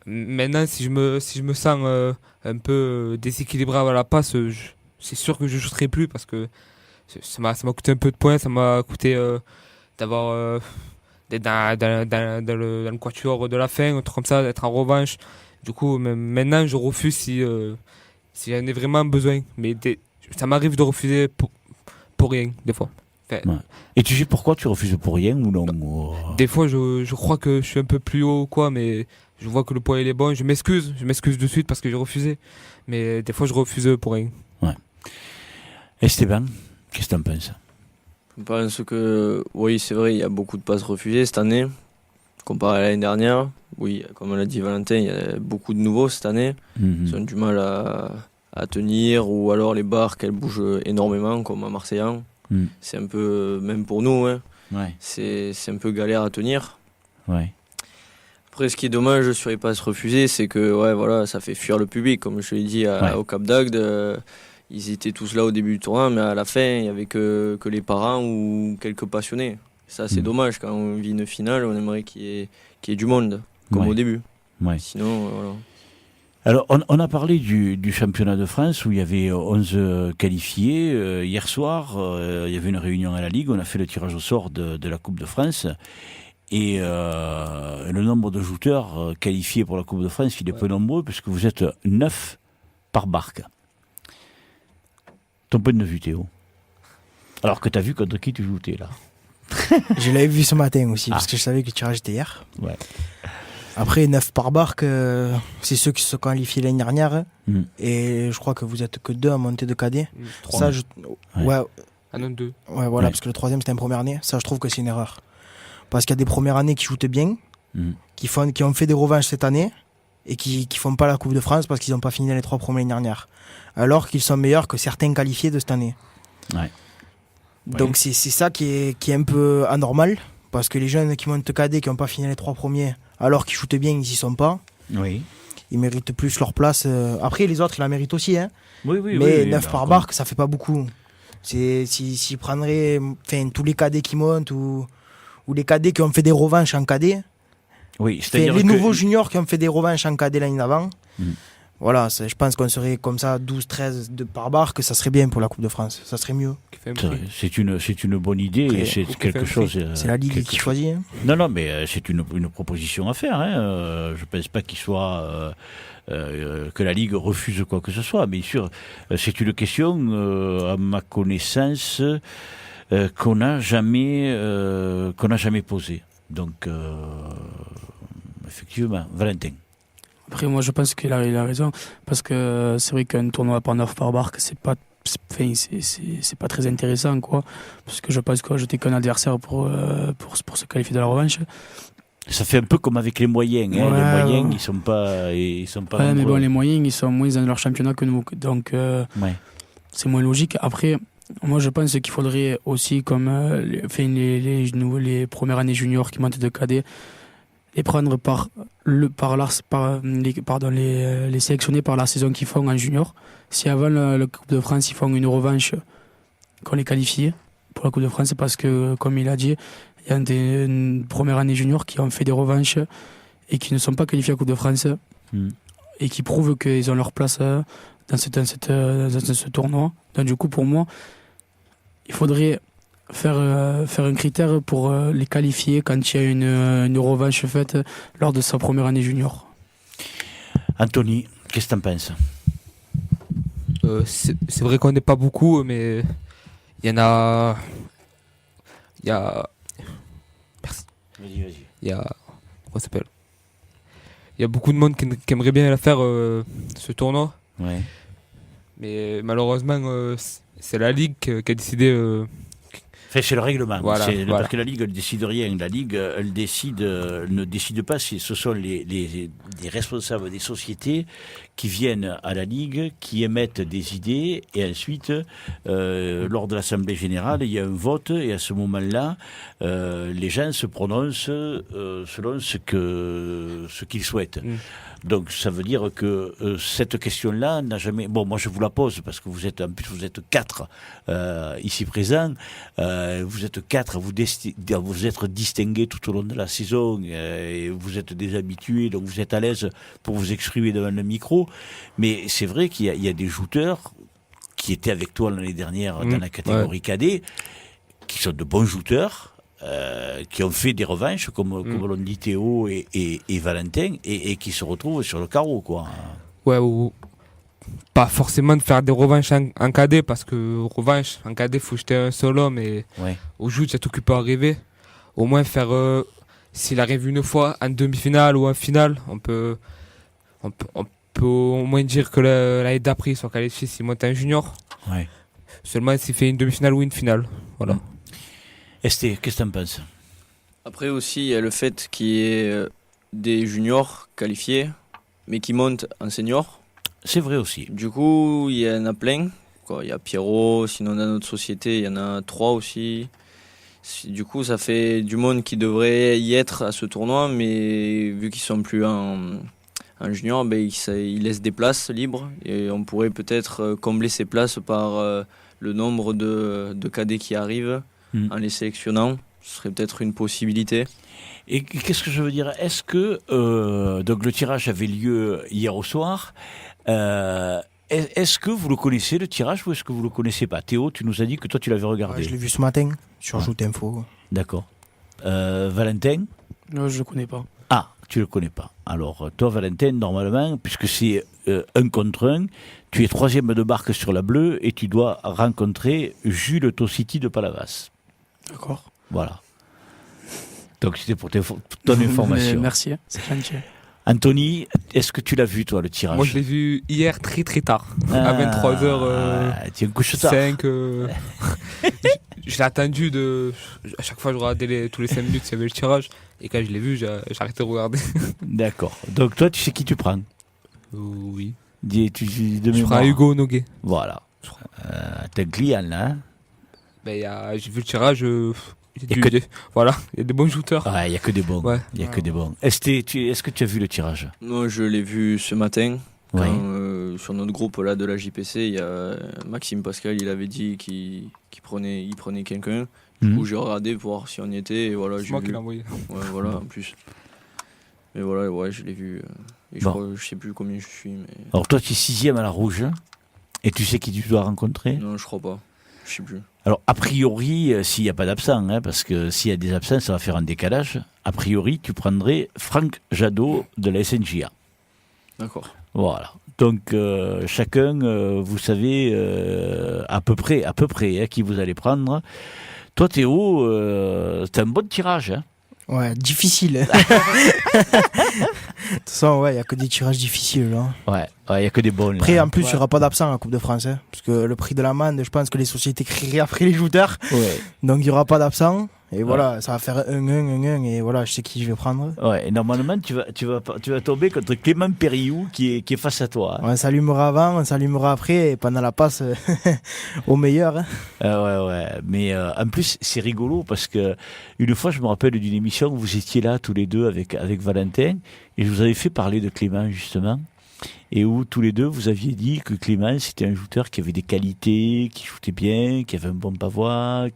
maintenant, si je me sens un peu déséquilibré à la passe, c'est sûr que je jouerai plus parce que ça m'a coûté un peu de points, ça m'a coûté d'avoir d'être dans le quatuor de la fin, un truc comme ça, d'être en revanche. Du coup, maintenant, je refuse si j'en ai vraiment besoin. Mais ça m'arrive de refuser pour rien, des fois. Enfin, Ouais. Et tu sais pourquoi tu refuses pour rien ou non? des fois, je crois que je suis un peu plus haut ou quoi, mais je vois que le poids il est bon. Je m'excuse de suite parce que j'ai refusé. Mais des fois, je refuse pour rien. Esteban, qu'est-ce que t'en penses? Je pense que, oui, c'est vrai, il y a beaucoup de passes refusées cette année, comparé à l'année dernière. Oui, comme l'a dit Valentin, il y a beaucoup de nouveaux cette année. Ils ont du mal à tenir, ou alors les barres, qu'elles bougent énormément, comme à Marseillan. C'est un peu, même pour nous, hein, Ouais. c'est un peu galère à tenir. Ouais. Après, ce qui est dommage sur les passes refusées, c'est que voilà, ça fait fuir le public. Comme je l'ai dit au Cap d'Agde, ils étaient tous là au début du tournoi, mais à la fin, il n'y avait que les parents ou quelques passionnés. Ça, c'est dommage. Quand on vit une finale, on aimerait qu'il y ait du monde, comme au début. Ouais. Sinon, voilà. Alors, on a parlé du championnat de France où il y avait 11 qualifiés. Hier soir, il y avait une réunion à la Ligue. On a fait le tirage au sort de la Coupe de France. Et le nombre de joueurs qualifiés pour la Coupe de France, il est peu nombreux, puisque vous êtes 9 par barque. Ton point de vue, Théo? Alors que tu as vu contre qui tu jouais là? Je l'avais vu ce matin aussi, parce que je savais que le tirage était hier. Ouais. Après, 9 par barque, c'est ceux qui se sont qualifiés l'année dernière. Et je crois que vous êtes que 2 à monter de cadet. 3. Ça, ouais, Ah non, 2. voilà, Ouais. parce que le troisième c'était une première année. Ça, je trouve que c'est une erreur. Parce qu'il y a des premières années qui jouent bien, qui ont fait des revanches cette année, et qui font pas la Coupe de France parce qu'ils n'ont pas fini les 3 premiers l'année dernière. Alors qu'ils sont meilleurs que certains qualifiés de cette année. Ouais. Donc c'est ça qui est un peu anormal, parce que les jeunes qui montent cadet, qui n'ont pas fini les 3 premiers, alors qu'ils shootent bien, ils y sont pas. Oui. Ils méritent plus leur place. Après, les autres, ils la méritent aussi. Hein. Oui, Mais 9 par barque, ça fait pas beaucoup. S'ils prendraient tous les cadets qui montent, ou les cadets qui ont fait des revanches en cadet, oui, c'est-à-dire les que nouveaux juniors qui ont fait des revanches en cadet l'année d'avant, Mm. voilà, je pense qu'on serait comme ça 12-13 par barque, ça serait bien pour la Coupe de France. Ça serait mieux. c'est une bonne idée Après, et c'est quelque chose. C'est la Ligue qui choisit. Hein. Non, mais c'est une proposition à faire. Hein. Je ne pense pas qu'il soit que la Ligue refuse quoi que ce soit, mais sûr, c'est une question, à ma connaissance, qu'on n'a jamais posée. Donc, effectivement, Valentin. Après, moi, je pense qu'il a raison, parce que c'est vrai qu'un tournoi par 9 par barque, c'est pas très intéressant, quoi. Parce que je pense que j'étais qu'un adversaire pour se qualifier de la revanche. Ça fait un peu comme avec les moyens. Hein. Ouais, les moyens, ouais. ils sont pas Ouais, mais bon, les moyens, ils sont moins dans leur championnat que nous. Donc, c'est moins logique. Après, moi, je pense qu'il faudrait aussi, comme les premières années juniors qui montent de cadet, les prendre les sélectionner par la saison qu'ils font en junior. Si avant la Coupe de France, ils font une revanche, qu'on les qualifie pour la Coupe de France, parce que, comme il a dit, il y a des premières années juniors qui ont fait des revanches et qui ne sont pas qualifiés à la Coupe de France et qui prouvent qu'ils ont leur place dans ce tournoi. Donc, du coup, pour moi, il faudrait faire un critère pour les qualifier quand il y a une revanche faite lors de sa première année junior. Anthony, qu'est-ce que tu en penses? C'est vrai qu'on n'est pas beaucoup, mais il y en a. Vas-y. Il y a. Comment ça s'appelle? Il y a beaucoup de monde qui aimerait bien la faire, ce tournoi. Ouais. Mais malheureusement, c'est la Ligue qui a décidé. Enfin, c'est le règlement. Voilà. Parce que la Ligue, elle ne décide rien. La Ligue, elle ne décide pas. Ce sont les responsables des sociétés qui viennent à la Ligue, qui émettent des idées, et ensuite, lors de l'Assemblée Générale, il y a un vote, et à ce moment-là, les gens se prononcent selon ce qu'ils souhaitent. Donc ça veut dire que cette question-là n'a jamais... Bon, moi je vous la pose parce que vous êtes 4 ici présents. vous êtes 4 vous être distingués tout au long de la saison, et vous êtes des habitués, donc vous êtes à l'aise pour vous exprimer devant le micro. Mais c'est vrai qu'il y a des jouteurs qui étaient avec toi l'année dernière dans la catégorie cadet, qui sont de bons jouteurs, qui ont fait des revanches, comme l'ont dit Théo et Valentin, et qui se retrouvent sur le carreau, quoi. Ouais, ou pas forcément de faire des revanches en cadet, parce que revanche en cadet, faut jeter un seul homme, et au joute, c'est tout qui peut arriver. Au moins faire, s'il arrive une fois en demi-finale ou en finale, on peut au moins dire que l'année d'après, il soit qualifié s'il monte en junior. Ouais. Seulement s'il fait une demi-finale ou une finale. Voilà. Esté, qu'est-ce que t'en penses? Après aussi, il y a le fait qu'il y ait des juniors qualifiés, mais qui montent en senior. C'est vrai aussi. Du coup, il y en a plein. Il y a Pierrot, sinon dans notre société, il y en a 3 aussi. Du coup, ça fait du monde qui devrait y être à ce tournoi, mais vu qu'ils sont plus en junior, ils laissent des places libres, et on pourrait peut-être combler ces places par le nombre de cadets qui arrivent en les sélectionnant. Ce serait peut-être une possibilité. Et qu'est-ce que je veux dire? Est-ce que donc le tirage avait lieu hier au soir? Est-ce que vous le connaissez, le tirage, ou est-ce que vous le connaissez pas? Théo, tu nous as dit que toi tu l'avais regardé. Je l'ai vu ce matin sur Joute Info. D'accord. Valentin? Non, je le connais pas. Ah, tu le connais pas. Alors toi, Valentin, normalement, puisque c'est 1 contre 1, tu es 3e de barque sur la bleue et tu dois rencontrer Jules Tossiti de Palavas. D'accord. Voilà. Donc c'était pour ton information. Merci, c'est gentil. Anthony, est-ce que tu l'as vu, toi, le tirage? Moi, je l'ai vu hier très très tard, à 23h. Tu es un couche tard. 5. Je l'ai attendu à chaque fois, je regardais tous les 5 minutes s'il y avait le tirage. Et quand je l'ai vu, j'ai arrêté de regarder. D'accord. Donc toi, tu sais qui tu prends? Oui. Je prends Hugo Noguet. Voilà. T'es un client, là, hein? J'ai vu le tirage. Voilà, il y a des bons shooters. Il n'y a que des bons. Ouais. Il y a que des bons. Est-ce que tu as vu le tirage? Moi, je l'ai vu ce matin. Quand, sur notre groupe là, de la JPC, il y a Maxime Pascal, il avait dit qu'il prenait quelqu'un. Du coup, j'ai regardé pour voir si on y était. Et voilà, c'est moi qui l'ai envoyé. Ouais, voilà, en plus. Mais voilà, je l'ai vu. Et je sais plus combien je suis. Mais... Alors toi, tu es 6e à la rouge. Et tu sais qui tu dois rencontrer? Non, je crois pas. Je sais plus. Alors, a priori, s'il n'y a pas d'absent, parce que s'il y a des absents, ça va faire un décalage. A priori, tu prendrais Franck Jadot de la SNJA. D'accord. Voilà. Donc, chacun, vous savez à peu près qui vous allez prendre. Toi, Théo, t'as un bon tirage. Ouais, difficile. De toute façon, il n'y a que des tirages difficiles. Là. Ouais, il n'y a que des bons. Après, en plus, il n'y aura pas d'absent en Coupe de France. Parce que le prix de l'amende, je pense que les sociétés crieraient après les jouteurs. Ouais. Donc, il n'y aura pas d'absent. Et voilà, ça va faire 1-1. Et voilà, je sais qui je vais prendre. Ouais, et normalement, tu vas tomber contre Clément Périou qui est face à toi. On s'allumera avant, on s'allumera après. Et pendant la passe, au meilleur. Ouais. Mais en plus, c'est rigolo parce que une fois, je me rappelle d'une émission où vous étiez là tous les deux avec Valentin. Et je vous avais fait parler de Clément, justement. Et où tous les deux, vous aviez dit que Clément, c'était un joueur qui avait des qualités, qui shootait bien, qui avait un bon pavois,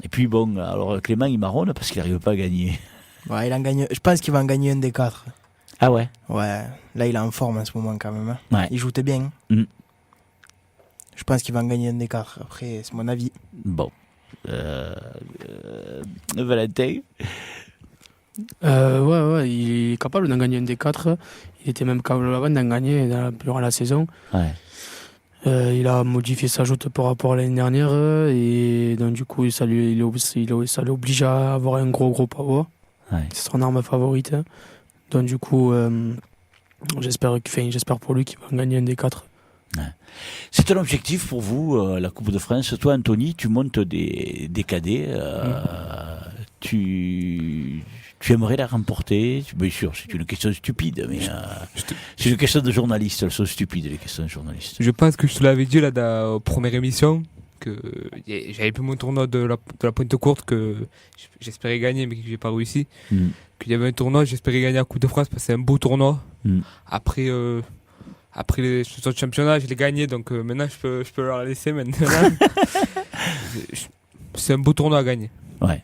Et puis bon, alors Clément, il marronne parce qu'il n'arrive pas à gagner. Ouais, il en gagne. Je pense qu'il va en gagner un des 4. Ah ouais? Ouais, là, il est en forme en ce moment quand même. Ouais. Il jouait bien. Je pense qu'il va en gagner un des 4. Après, c'est mon avis. Bon. Valentin? Ouais, il est capable d'en gagner un des 4. Il était même capable avant d'en gagner durant la saison. Ouais. Il a modifié sa joute par rapport à l'année dernière et donc du coup ça l'oblige à avoir un gros pavois. Ouais. C'est son arme favorite. Donc du coup j'espère pour lui qu'il va en gagner un des 4. Ouais. C'est un objectif pour vous, la Coupe de France. Toi, Anthony, tu montes des cadets. Tu aimerais la remporter? Bien sûr, c'est une question stupide, mais c'est une question de journaliste. Elles sont stupides, les questions de journalistes. Je pense que je te l'avais dit là dans la première émission, que j'avais fait mon tournoi de la pointe courte que j'espérais gagner, mais que j'ai pas réussi. Qu'il y avait un tournoi, j'espérais gagner la Coupe de France parce que c'est un beau tournoi. Après les championnats, je l'ai gagné, donc maintenant je peux leur laisser maintenant. c'est un beau tournoi à gagner. Ouais.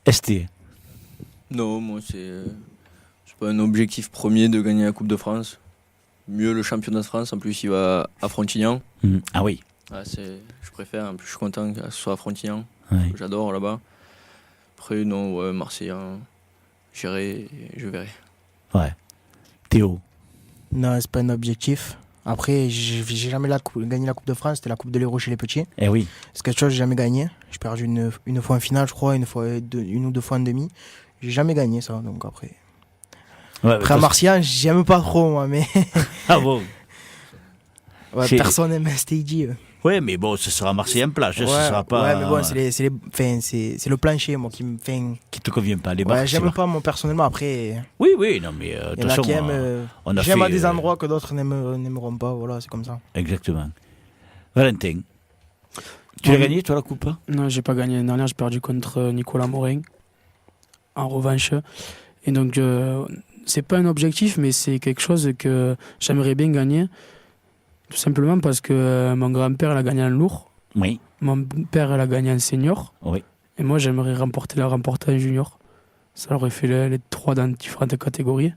ST. Non, moi, c'est pas un objectif premier de gagner la Coupe de France. Mieux le championnat de France, en plus, il va à Frontignan. Ah oui. Je préfère, en plus, je suis content que ce soit à Frontignan. Ouais. J'adore là-bas. Après, non, ouais, Marseille, j'irai et je verrai. Ouais. Théo. Non, c'est pas un objectif. Après, j'ai jamais gagné la Coupe de France, c'était la Coupe de l'Euro chez les petits. Eh oui. C'est quelque chose que j'ai jamais gagné. J'ai perdu une fois en finale, je crois, une ou deux fois en demi. J'ai jamais gagné ça, donc après. Ouais, Après, à Marseille, j'aime pas trop, moi, mais. Ah bon. Ouais, personne n'aime STG. Ouais, mais bon, ce sera Marseille en plage, ce sera pas. Ouais, mais bon, c'est le plancher, moi, qui me fait. Qui te convient pas, les Ouais, marques. j'aime pas, moi, personnellement. Après, Oui, non, mais de il toute y en a façon, qui aiment. on a J'aime fait, à des endroits que d'autres n'aimeront pas, voilà, c'est comme ça. Exactement. Valentin. Tu l'as gagné, toi, la coupe? Non, j'ai pas gagné l'année dernière, j'ai perdu contre Nicolas Morin. En revanche. Et donc, c'est pas un objectif, mais c'est quelque chose que j'aimerais bien gagner. Tout simplement parce que mon grand-père l'a gagné en lourd. Oui. Mon père l'a gagné en senior. Oui. Et moi, j'aimerais la remporter en junior. Ça aurait fait les trois dans différentes catégories.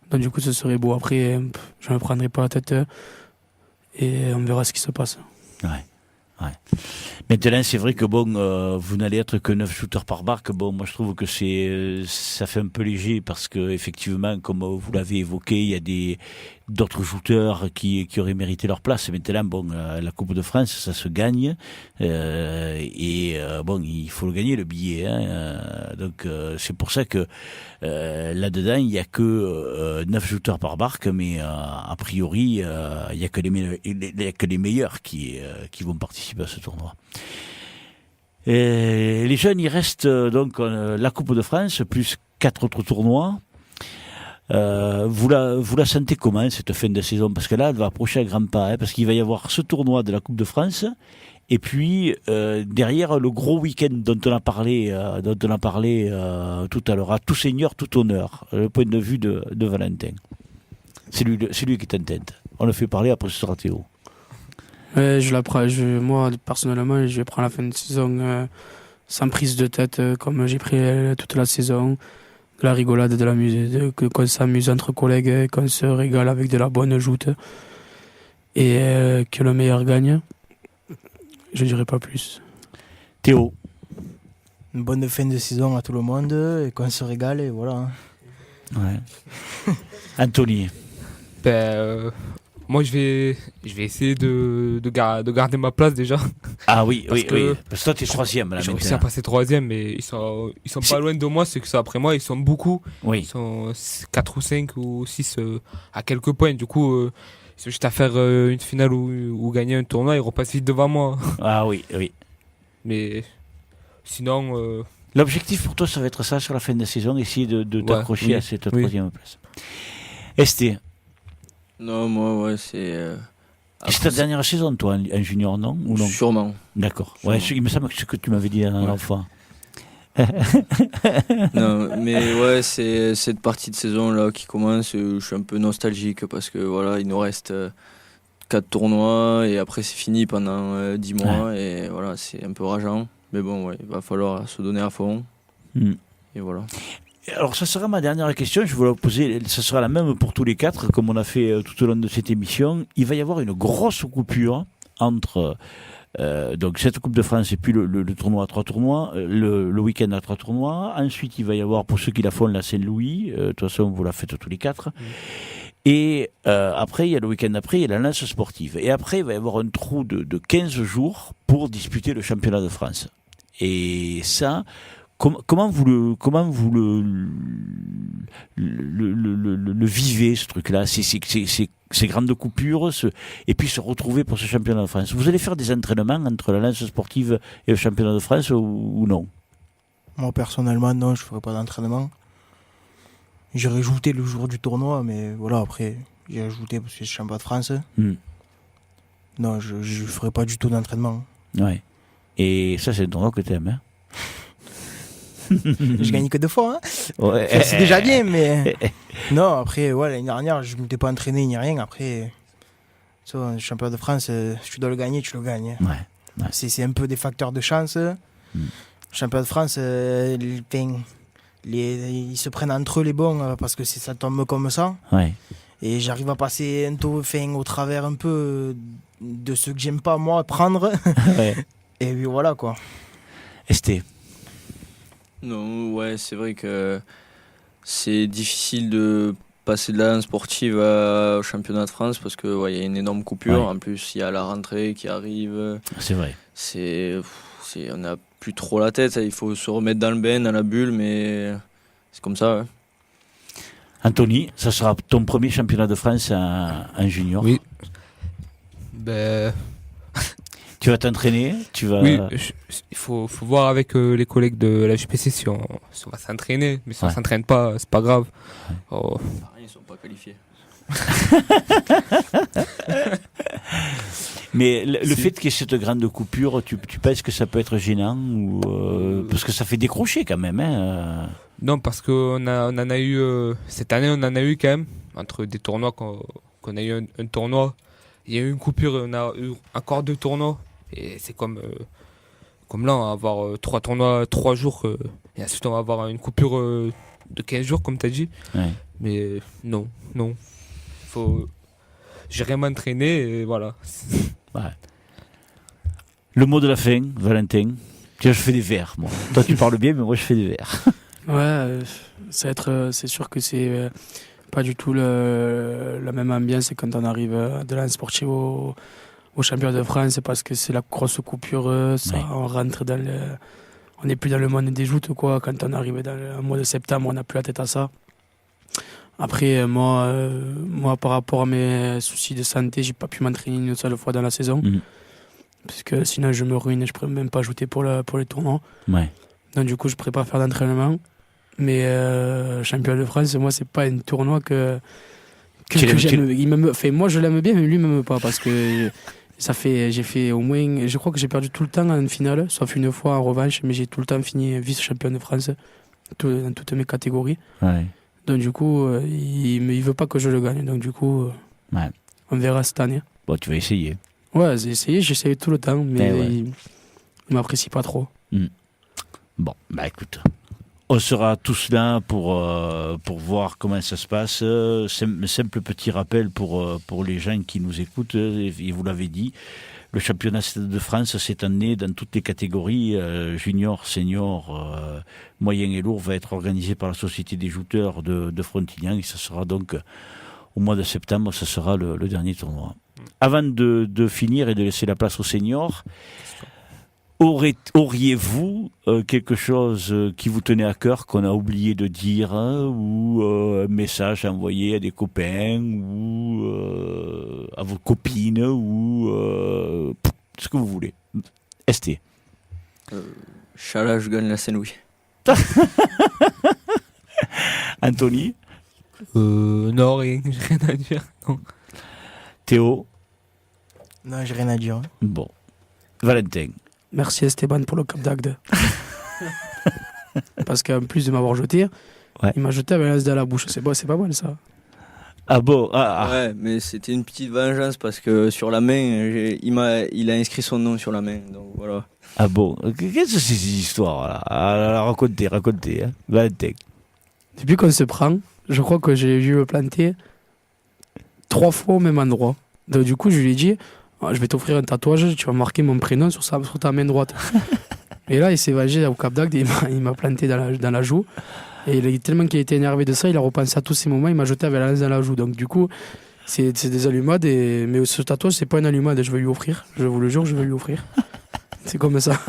Donc, du coup, ce serait beau. Après, je me prendrai pas la tête. Et on verra ce qui se passe. Ouais. Maintenant, c'est vrai que bon, vous n'allez être que 9 shooters par barque. Bon, moi je trouve que ça fait un peu léger parce que effectivement, comme vous l'avez évoqué, il y a d'autres shooters qui auraient mérité leur place. Maintenant, bon, la Coupe de France, ça se gagne et bon, il faut le gagner le billet. Donc c'est pour ça que là-dedans, il y a que 9 shooters par barque, mais a priori, il y a que les meilleurs qui vont participer à ce tournoi. Et les jeunes, il reste donc la Coupe de France plus 4 autres tournois. Vous la sentez comment cette fin de saison? Parce que là, elle va approcher à grands pas, parce qu'il va y avoir ce tournoi de la Coupe de France, et puis derrière le gros week-end dont on a parlé tout à l'heure, à tout seigneur, tout honneur, le point de vue de Valentin. C'est lui qui est en tête. On le fait parler, après ce sera Théo. Moi, personnellement, je vais prendre la fin de saison sans prise de tête, comme j'ai pris toute la saison. De la rigolade, de la musique, qu'on s'amuse entre collègues, qu'on se régale avec de la bonne joute. Et que le meilleur gagne. Je dirais pas plus. Théo. Une bonne fin de saison à tout le monde, et qu'on se régale, et voilà. Ouais. Anthony. Moi, je vais essayer de garder ma place déjà. Ah oui. Parce que toi, tu es 3e. J'ai réussi à passer 3e, mais ils sont pas loin de moi. C'est que ça, après moi, ils sont beaucoup. Oui. Ils sont 4 ou 5 ou 6 à quelques points. Du coup, c'est juste à faire une finale ou gagner un tournoi, ils repassent vite devant moi. Ah oui. Mais sinon. L'objectif pour toi, ça va être ça sur la fin de saison, essayer de t'accrocher à cette 3e place. ST. Non, moi, ouais, c'est. C'est ta dernière saison, toi, en junior, non? Ou non? Sûrement. D'accord. Ouais, il me semble que c'est ce que tu m'avais dit la dernière fois. Non, mais ouais, c'est cette partie de saison là qui commence. Je suis un peu nostalgique parce que voilà, il nous reste 4 tournois et après c'est fini pendant 10 mois et voilà, c'est un peu rageant. Mais bon, ouais, il va falloir se donner à fond. Et voilà. Alors, ça sera ma dernière question. Je vais la poser. Ça sera la même pour tous les 4, comme on a fait tout au long de cette émission. Il va y avoir une grosse coupure entre donc cette Coupe de France et puis le tournoi à 3 tournois, le week-end à 3 tournois. Ensuite, il va y avoir, pour ceux qui la font, la Saint-Louis. De toute façon, vous la faites tous les 4. Et après, il y a le week-end après, il y a la lance sportive. Et après, il va y avoir un trou de 15 jours pour disputer le championnat de France. Et ça... Comment vous le vivez, ce truc-là, ces grandes coupures, et puis se retrouver pour ce championnat de France? Vous allez faire des entraînements entre la lance sportive et le championnat de France ou non? Moi, personnellement, non, je ne ferai pas d'entraînement. J'irai jouter le jour du tournoi, mais voilà, après, j'irai jouter parce que c'est le championnat de France. Non, je ne ferai pas du tout d'entraînement. Ouais. Et ça, c'est un tournoi que tu aimes, hein? Je gagne que 2 fois, hein. Ouais. Enfin, c'est déjà bien, mais non, après, ouais, l'année dernière, je ne m'étais pas entraîné ni rien. Après, le championnat de France, si tu dois le gagner, tu le gagnes. Ouais. C'est un peu des facteurs de chance. Championnat de France, ils se prennent entre eux les bons parce que ça tombe comme ça. Ouais. Et j'arrive à passer au travers un peu de ce que j'aime pas moi prendre. Ouais. Et puis voilà quoi. Esté. Non, ouais, c'est vrai que c'est difficile de passer de la sportive au championnat de France parce que il y a une énorme coupure. Ouais. En plus, il y a la rentrée qui arrive. C'est vrai. On n'a plus trop la tête. Il faut se remettre dans le bain, dans la bulle, mais c'est comme ça. Ouais. Anthony, ça sera ton premier championnat de France en junior. Oui. Ben, Tu vas t'entraîner, tu vas... oui, il faut voir avec les collègues de la JPC si on va s'entraîner. Mais si on Ouais. s'entraîne pas, c'est pas grave. Oh, Ils ne sont pas qualifiés. Mais le Si. fait qu'il y ait cette grande coupure, tu penses que ça peut être gênant ou parce que ça fait décrocher quand même. Hein, non, parce qu'on en a eu cette année, on en a eu quand même entre des tournois qu'on a eu un tournoi. Il y a eu une coupure, on a eu encore 2 tournois et c'est comme là, on va avoir 3 tournois 3 jours et ensuite on va avoir une coupure de 15 jours comme tu as dit. Ouais. Mais non. J'irai m'entraîner et voilà. Ouais. Le mot de la fin, Valentin. Tiens, je fais des vers, moi. Toi, tu parles bien, mais moi, je fais des vers. Ouais, c'est sûr que c'est pas du tout la même ambiance quand on arrive de la sportive au championnat de France parce que c'est la grosse coupure. Ça, Ouais. on rentre on n'est plus dans le monde des joutes quoi. Quand on arrive dans le mois de septembre, on n'a plus la tête à ça. Après, moi, par rapport à mes soucis de santé, j'ai pas pu m'entraîner une seule fois dans la saison. Mhm. Parce que sinon, je me ruine et je pourrais même pas ajouter pour les tournois. Ouais. Donc, du coup, je pourrais pas faire d'entraînement. Mais championnat de France, moi, c'est pas un tournoi que Tu l'aimes- j'aime. Moi, je l'aime bien, mais lui, il m'aime pas. Parce que j'ai fait au moins. Je crois que j'ai perdu tout le temps en finale, sauf une fois en revanche, mais j'ai tout le temps fini vice-champion de France dans toutes mes catégories. Ouais. Donc du coup, il veut pas que je le gagne. Donc du coup, Ouais. on verra cette année. Bon, tu vas essayer. Ouais, j'ai essayé tout le temps, mais Ouais. il m'apprécie pas trop. Bon, bah écoute, on sera tous là pour voir comment ça se passe. Simple petit rappel pour les gens qui nous écoutent, et vous l'avez dit, le championnat de France cette année, dans toutes les catégories, junior, senior, moyen et lourd, va être organisé par la Société des jouteurs de Frontignan, et ça sera donc au mois de septembre, ça sera le dernier tournoi. Avant de finir et de laisser la place aux seniors, auriez-vous quelque chose qui vous tenait à cœur qu'on a oublié de dire, hein, ou un message envoyé à des copains ou à vos copines ou ce que vous voulez. ST. Chala, je gagne la Saint-Louis. Anthony, Non, rien, j'ai rien à dire. Non. Théo, Non, j'ai rien à dire. bon, Valentin. Merci Esteban pour le Cap d'Agde. Parce qu'en plus de m'avoir jeté, Ouais. il m'a jeté avec un dans la bouche. C'est pas mal ça. Ah bon, Ouais, mais c'était une petite vengeance parce que sur la main, il a inscrit son nom sur la main. Donc voilà. Ah bon, qu'est-ce que c'est ces histoires-là? Racontez, hein. Valentin. Depuis qu'on se prend, je crois que j'ai dû me planter 3 fois au même endroit. Donc du coup, je lui ai dit, ah, je vais t'offrir un tatouage, tu vas marquer mon prénom sur ta main droite. Et là, il s'est vengé au Cap d'Agde, il m'a planté dans la joue. Et tellement qu'il était énervé de ça, il a repensé à tous ces moments, il m'a jeté avec la lance dans la joue. Donc du coup, c'est des allumades. Mais ce tatouage, c'est pas une allumade, je vais lui offrir. Je vous le jure, je vais lui offrir. C'est comme ça.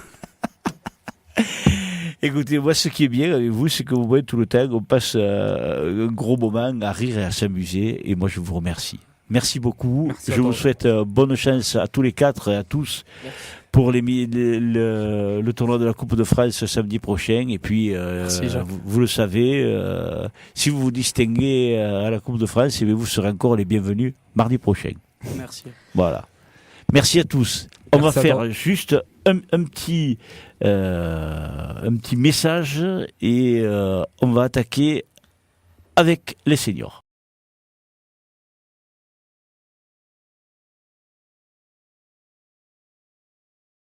Écoutez, moi, ce qui est bien avec vous, c'est que vous voyez tout le temps, on passe un gros moment à rire et à s'amuser. Et moi, je vous remercie. Merci beaucoup. Merci à Je toi. vous souhaite bonne chance à tous les 4 et à tous pour le tournoi de la Coupe de France samedi prochain. Et puis, Merci, Jacques. vous le savez, si vous vous distinguez à la Coupe de France, eh bien, vous serez encore les bienvenus mardi prochain. Merci. Voilà. Merci à tous. On Merci va à faire toi. juste un petit message et on va attaquer avec les seniors.